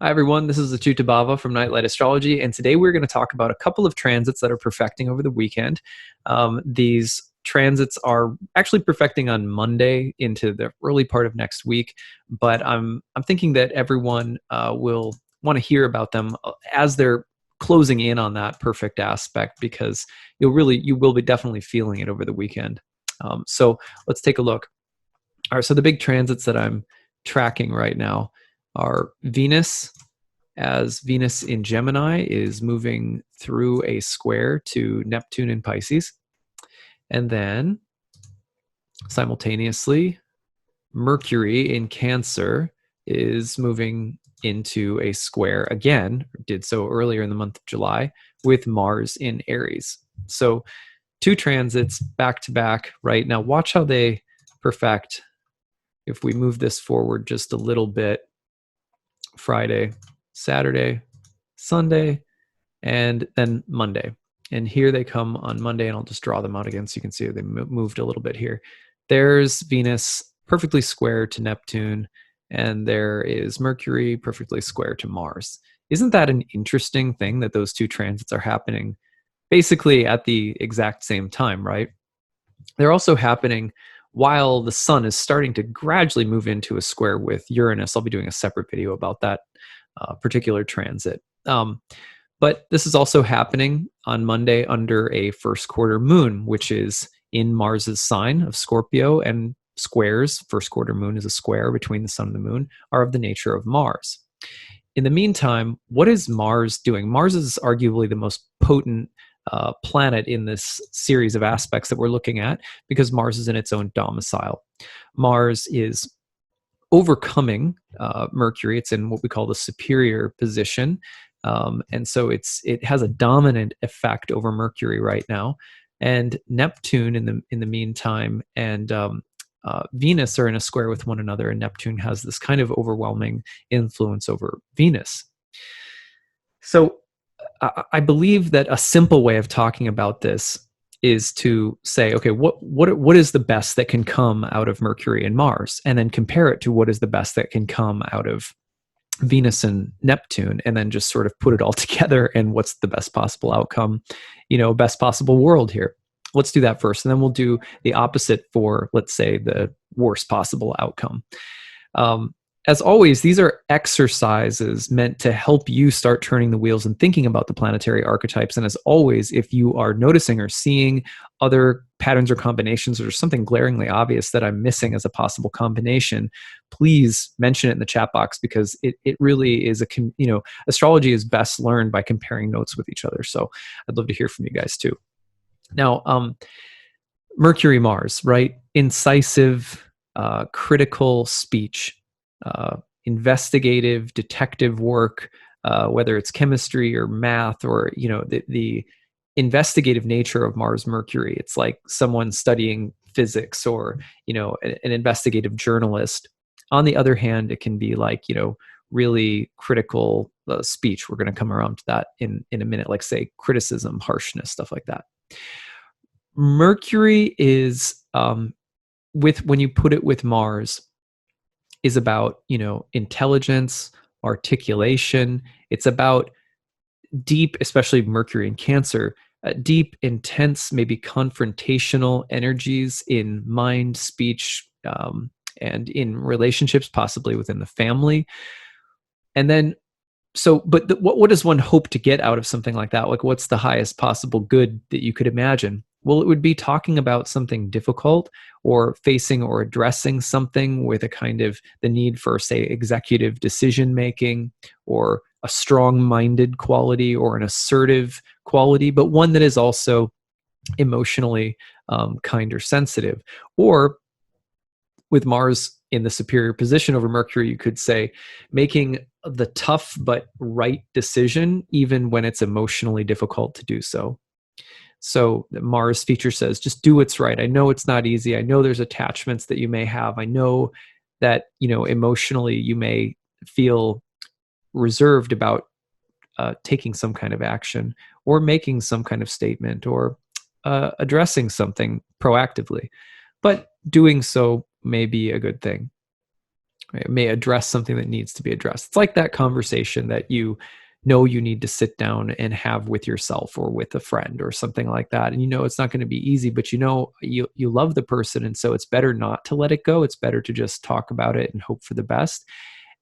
Hi everyone, this is acyuta-bhava from Nightlight Astrology, and today we're going to talk about a couple of transits that are perfecting over the weekend. These transits are actually perfecting on Monday into the early part of next week, but I'm thinking that everyone will want to hear about them as they're closing in on that perfect aspect, because you will be definitely feeling it over the weekend. So let's take a look. All right, so the big transits that I'm tracking right now are Venus, as Venus in Gemini is moving through a square to Neptune in Pisces. And then simultaneously, Mercury in Cancer is moving into a square again, did so earlier in the month of July, with Mars in Aries. So two transits back to back right now. Watch how they perfect. If we move this forward just a little bit, Friday, Saturday, Sunday, and then Monday. And here they come on Monday, and I'll just draw them out again so you can see they moved a little bit here. There's Venus perfectly square to Neptune, and there is Mercury perfectly square to Mars. Isn't that an interesting thing that those two transits are happening basically at the exact same time, right? They're also happening while the sun is starting to gradually move into a square with Uranus. I'll be doing a separate video about that particular transit. But this is also happening on Monday under a first quarter moon, which is in Mars's sign of Scorpio, and squares, first quarter moon is a square between the sun and the moon, are of the nature of Mars. In the meantime, what is Mars doing? Mars is arguably the most potent planet in this series of aspects that we're looking at, because Mars is in its own domicile. Mars is overcoming Mercury. It's in what we call the superior position. And so it has a dominant effect over Mercury right now. And Neptune in the meantime, and Venus are in a square with one another, and Neptune has this kind of overwhelming influence over Venus. So I believe that a simple way of talking about this is to say, okay, what is the best that can come out of Mercury and Mars, and then compare it to what is the best that can come out of Venus and Neptune, and then just sort of put it all together, and what's the best possible outcome, best possible world here. Let's do that first, and then we'll do the opposite for, let's say, the worst possible outcome. As always, these are exercises meant to help you start turning the wheels and thinking about the planetary archetypes. And as always, if you are noticing or seeing other patterns or combinations, or there's something glaringly obvious that I'm missing as a possible combination, please mention it in the chat box, because it really is astrology is best learned by comparing notes with each other. So I'd love to hear from you guys too. Now, Mercury, Mars, right? Incisive, critical speech. Investigative, detective work, whether it's chemistry or math, or the investigative nature of Mars Mercury. It's like someone studying physics, or an investigative journalist. On the other hand, it can be like really critical speech. We're going to come around to that in a minute, like say criticism, harshness, stuff like that. Mercury is when you put it with Mars, is about intelligence, articulation. It's about deep, especially Mercury in Cancer, deep, intense, maybe confrontational energies in mind, speech, and in relationships, possibly within the family. And then, what does one hope to get out of something like that? Like, what's the highest possible good that you could imagine? Well, it would be talking about something difficult, or facing or addressing something with a kind of the need for, say, executive decision making, or a strong-minded quality, or an assertive quality, but one that is also emotionally kind or sensitive. Or with Mars in the superior position over Mercury, you could say making the tough but right decision, even when it's emotionally difficult to do so. So the Mars feature says, just do what's right. I know it's not easy. I know there's attachments that you may have. I know that, emotionally you may feel reserved about taking some kind of action, or making some kind of statement, or addressing something proactively. But doing so may be a good thing. Right? It may address something that needs to be addressed. It's like that conversation that you know you need to sit down and have with yourself or with a friend or something like that. And you know it's not going to be easy, but you know you love the person, and so it's better not to let it go. It's better to just talk about it and hope for the best.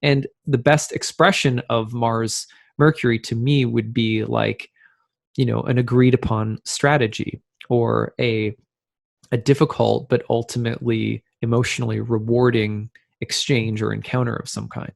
And the best expression of Mars Mercury to me would be like, an agreed upon strategy, or a difficult but ultimately emotionally rewarding exchange or encounter of some kind.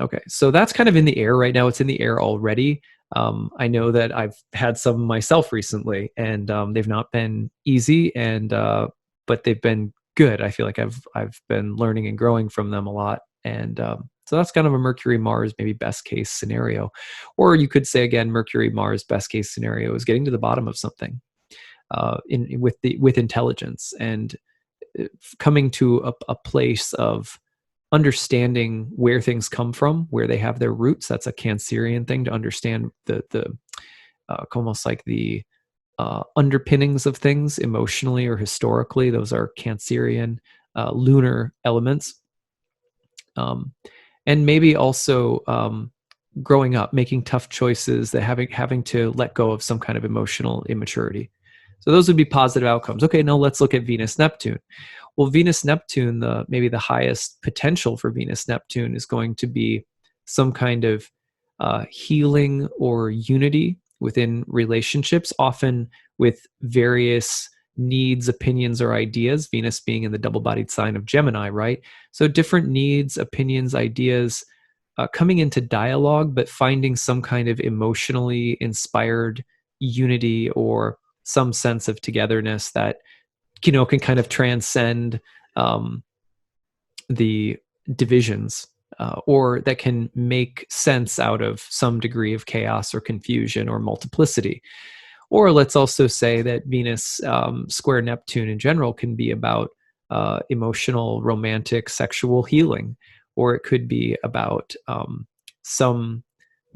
Okay, so that's kind of in the air right now. It's in the air already. I know that I've had some myself recently, and they've not been easy, and but they've been good. I feel like I've been learning and growing from them a lot, and so that's kind of a Mercury Mars maybe best case scenario, or you could say again Mercury Mars best case scenario is getting to the bottom of something with intelligence, and coming to a place of understanding where things come from, where they have their roots. That's a Cancerian thing, to understand the almost like the underpinnings of things emotionally or historically. Those are Cancerian lunar elements. And maybe also growing up, making tough choices, that having to let go of some kind of emotional immaturity. So those would be positive outcomes. Okay, now let's look at Venus Neptune. Well, Venus Neptune, maybe the highest potential for Venus Neptune is going to be some kind of healing or unity within relationships, often with various needs, opinions, or ideas. Venus being in the double-bodied sign of Gemini, right? So different needs, opinions, ideas coming into dialogue, but finding some kind of emotionally inspired unity or some sense of togetherness that can kind of transcend the divisions, or that can make sense out of some degree of chaos or confusion or multiplicity. Or let's also say that Venus square Neptune in general can be about emotional, romantic, sexual healing, or it could be about some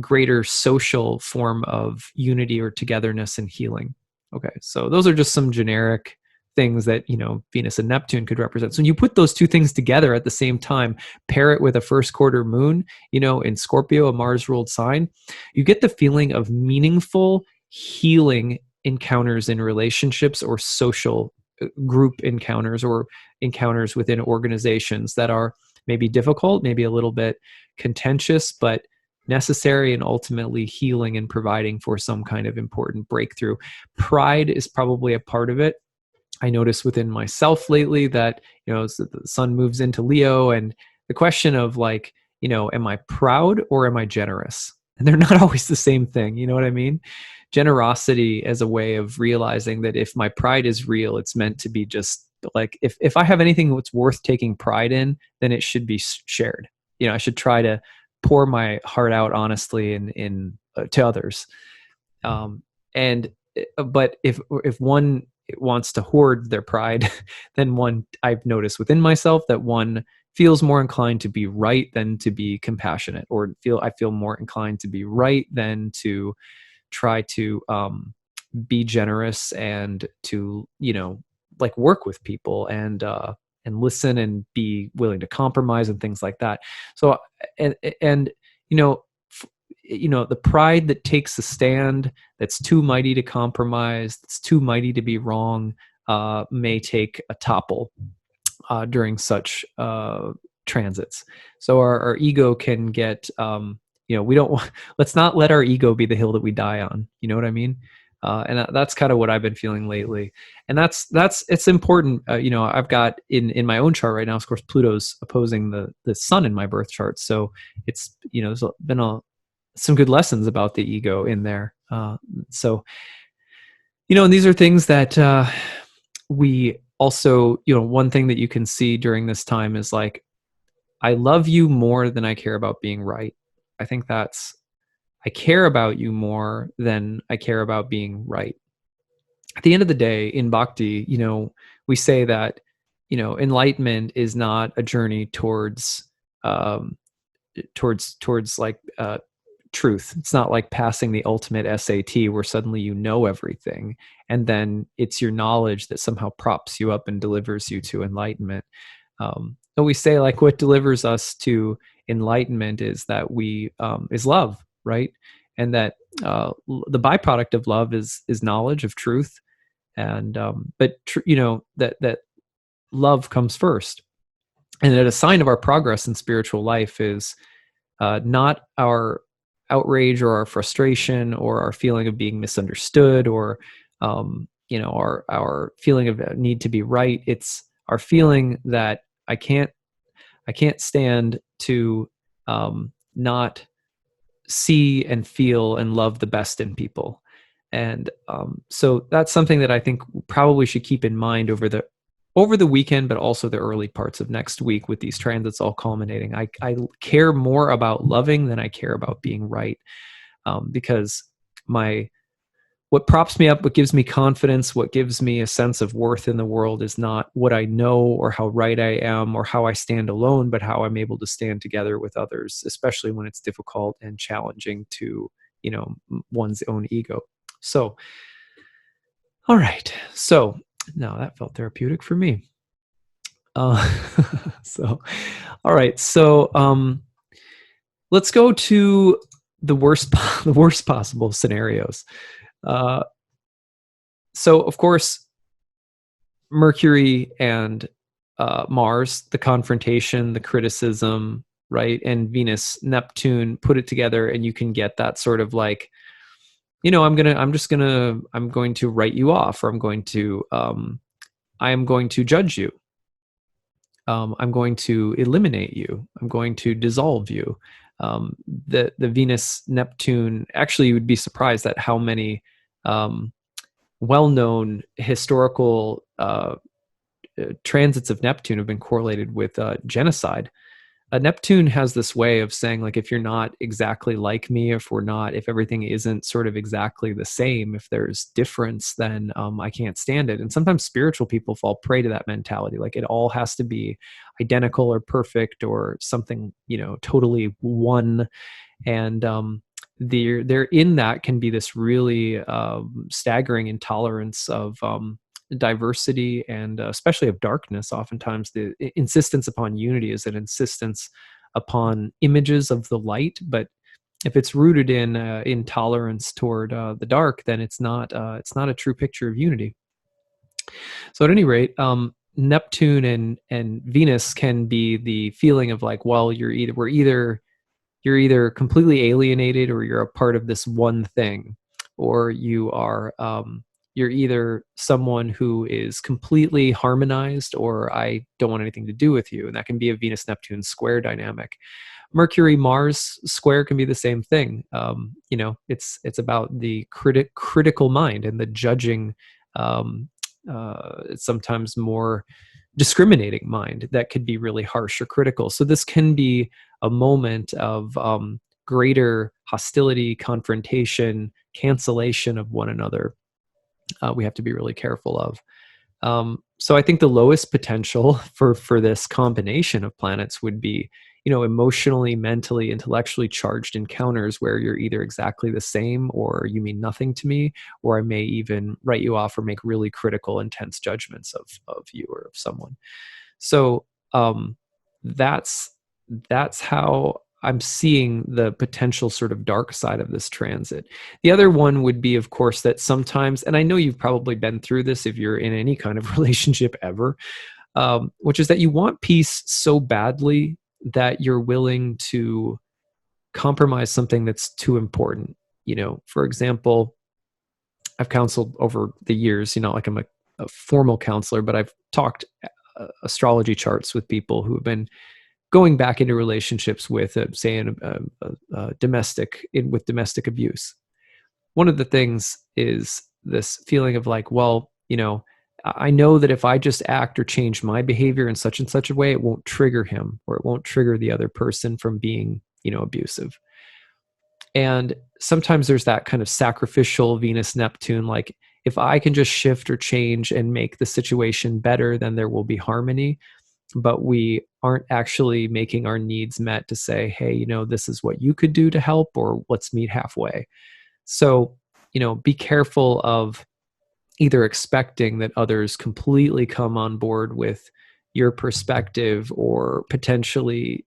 greater social form of unity or togetherness and healing. Okay, so those are just some generic things that Venus and Neptune could represent. So when you put those two things together at the same time, pair it with a first quarter moon, in Scorpio, a Mars ruled sign, you get the feeling of meaningful healing encounters in relationships, or social group encounters, or encounters within organizations that are maybe difficult, maybe a little bit contentious, but necessary, and ultimately healing and providing for some kind of important breakthrough. Pride is probably a part of it. I notice within myself lately that, the sun moves into Leo, and the question of like, am I proud or am I generous? And they're not always the same thing. You know what I mean? Generosity as a way of realizing that if my pride is real, it's meant to be just like, if I have anything that's worth taking pride in, then it should be shared. I should try to pour my heart out honestly in to others. And but if one wants to hoard their pride, then I've noticed within myself that one feels more inclined to be right than to be compassionate, or I feel more inclined to be right than to try to be generous, and to like work with people, and listen, and be willing to compromise and things like that. So and the pride that takes a stand, that's too mighty to compromise, that's too mighty to be wrong, may take a topple during such transits. So our ego can get, we don't want, let's not let our ego be the hill that we die on. You know what I mean? And that's kind of what I've been feeling lately. And it's important. I've got in my own chart right now, of course, Pluto's opposing the sun in my birth chart. So it's, there's been some good lessons about the ego in there. So, and these are things that we also, one thing that you can see during this time is like, I love you more than I care about being right. I think I care about you more than I care about being right. At the end of the day, in Bhakti, we say that, enlightenment is not a journey towards like truth. It's not like passing the ultimate SAT where suddenly you know everything, and then it's your knowledge that somehow props you up and delivers you to enlightenment. we say like what delivers us to enlightenment is that we is love, right? And that the byproduct of love is knowledge of truth, and that love comes first, and that a sign of our progress in spiritual life is not our outrage or our frustration or our feeling of being misunderstood or our feeling of need to be right. It's our feeling that I can't stand to not see and feel and love the best in people. And so that's something that I think probably should keep in mind over the weekend, but also the early parts of next week with these transits all culminating. I care more about loving than I care about being right, because what props me up, what gives me confidence, what gives me a sense of worth in the world is not what I know or how right I am or how I stand alone, but how I'm able to stand together with others, especially when it's difficult and challenging to, one's own ego. So, all right. So now that felt therapeutic for me. Uh, so, all right. So, let's go to the worst, the worst possible scenarios. So, of course, Mercury and Mars, the confrontation, the criticism, right? And Venus, Neptune, put it together, and you can get that sort of like, I'm going to write you off, or I am going to judge you. I'm going to eliminate you. I'm going to dissolve you. The Venus Neptune, actually, you would be surprised at how many well-known historical transits of Neptune have been correlated with genocide. Neptune has this way of saying, like, if you're not exactly like me, if everything isn't sort of exactly the same, if there's difference, then I can't stand it. And sometimes spiritual people fall prey to that mentality. Like it all has to be identical or perfect or something, totally one. And there in that can be this really staggering intolerance of diversity and especially of darkness. Oftentimes the insistence upon unity is an insistence upon images of the light, but if it's rooted in intolerance toward the dark, then it's not a true picture of unity. So at any rate, Neptune and Venus can be the feeling of like, well, you're either completely alienated or you're a part of this one thing, or you're either someone who is completely harmonized, or I don't want anything to do with you. And that can be a Venus Neptune square dynamic. Mercury Mars square can be the same thing. It's about the critical mind and the judging, sometimes more discriminating mind that could be really harsh or critical. So this can be a moment of greater hostility, confrontation, cancellation of one another. We have to be really careful of. So I think the lowest potential for this combination of planets would be, emotionally, mentally, intellectually charged encounters where you're either exactly the same, or you mean nothing to me, or I may even write you off or make really critical, intense judgments of you or of someone. So that's how I'm seeing the potential sort of dark side of this transit. The other one would be, of course, that sometimes, and I know you've probably been through this if you're in any kind of relationship ever, which is that you want peace so badly that you're willing to compromise something that's too important. For example, I've counseled over the years, like I'm a formal counselor, but I've talked astrology charts with people who have been going back into relationships with, say, with domestic abuse. One of the things is this feeling of like, well, I know that if I just act or change my behavior in such and such a way, it won't trigger him, or it won't trigger the other person from being, abusive. And sometimes there's that kind of sacrificial Venus Neptune, like if I can just shift or change and make the situation better, then there will be harmony. But we aren't actually making our needs met to say, hey, this is what you could do to help, or let's meet halfway. So, be careful of either expecting that others completely come on board with your perspective, or potentially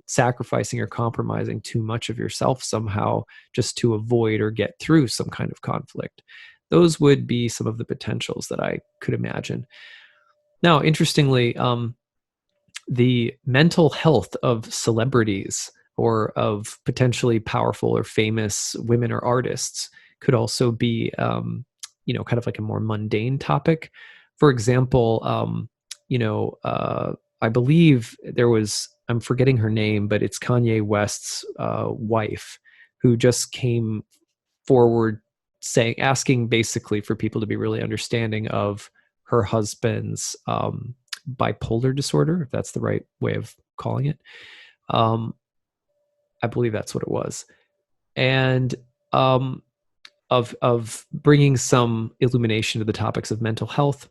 sacrificing or compromising too much of yourself somehow just to avoid or get through some kind of conflict. Those would be some of the potentials that I could imagine. Now, interestingly, the mental health of celebrities or of potentially powerful or famous women or artists could also be, kind of like a more mundane topic. For example, I believe there was, I'm forgetting her name, but it's Kanye West's wife, who just came forward asking basically for people to be really understanding of her husband's bipolar disorder, if that's the right way of calling it. I believe that's what it was. And of bringing some illumination to the topics of mental health.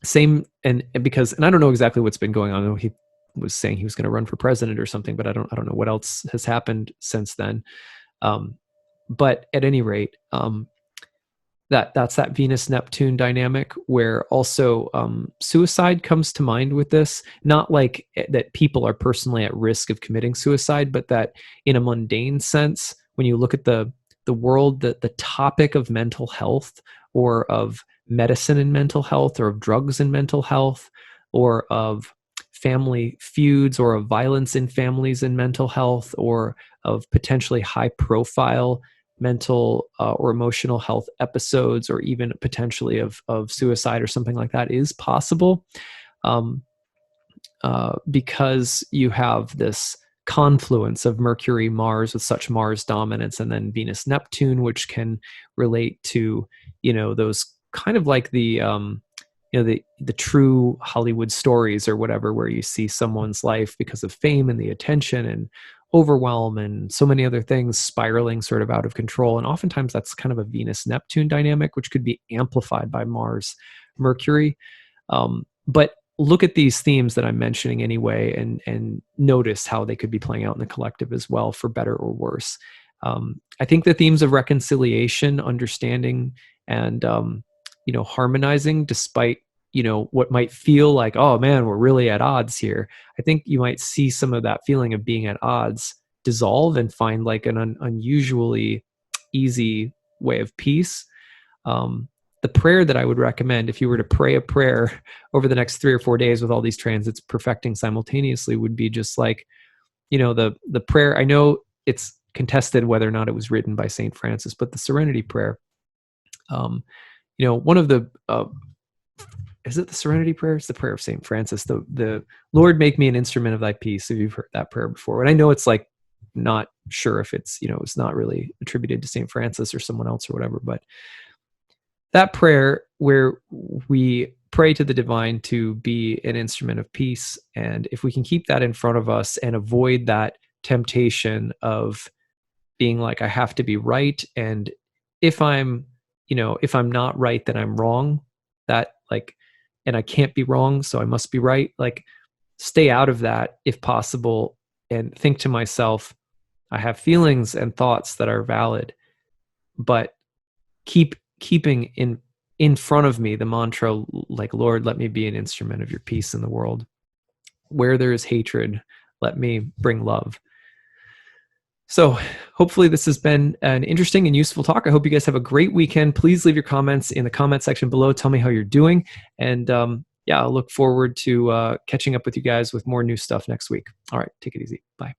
Same, and because, and I don't know exactly what's been going on. I know he was saying he was going to run for president or something, but I don't know what else has happened since then. But at any rate, that's that Venus Neptune dynamic, where also suicide comes to mind with this. Not like that people are personally at risk of committing suicide, but that in a mundane sense, when you look at the world, the topic of mental health, or of medicine and mental health, or of drugs and mental health, or of family feuds, or of violence in families and mental health, or of potentially high profile mental or emotional health episodes, or even potentially of suicide or something like that, is possible, because you have this confluence of Mercury, Mars, with such Mars dominance, and then Venus, Neptune, which can relate to, those kind of like the true Hollywood stories or whatever, where you see someone's life, because of fame and the attention and overwhelm and so many other things, spiraling sort of out of control. And oftentimes that's kind of a Venus Neptune dynamic, which could be amplified by Mars Mercury. But look at these themes that I'm mentioning anyway, and notice how they could be playing out in the collective as well, for better or worse. I think the themes of reconciliation, understanding, and harmonizing, despite what might feel like, oh man, we're really at odds here. I think you might see some of that feeling of being at odds dissolve, and find like an unusually easy way of peace. The prayer that I would recommend, if you were to pray a prayer over the next 3 or 4 days with all these transits perfecting simultaneously, would be just like, the prayer. I know it's contested whether or not it was written by Saint Francis, but the Serenity Prayer. One of the is it the Serenity Prayer? It's the prayer of Saint Francis. The Lord, make me an instrument of thy peace. If you've heard that prayer before, and I know it's like, not sure if it's, it's not really attributed to Saint Francis or someone else or whatever, but that prayer, where we pray to the divine to be an instrument of peace. And if we can keep that in front of us and avoid that temptation of being like, I have to be right, and if I'm not right, then I'm wrong. That like, and I can't be wrong, so I must be right. Like, stay out of that if possible, and think to myself, I have feelings and thoughts that are valid, but keeping in front of me the mantra, like, Lord, let me be an instrument of your peace in the world. Where there is hatred, let me bring love. So hopefully this has been an interesting and useful talk. I hope you guys have a great weekend. Please leave your comments in the comment section below. Tell me how you're doing. And I'll look forward to catching up with you guys with more new stuff next week. All right, take it easy. Bye.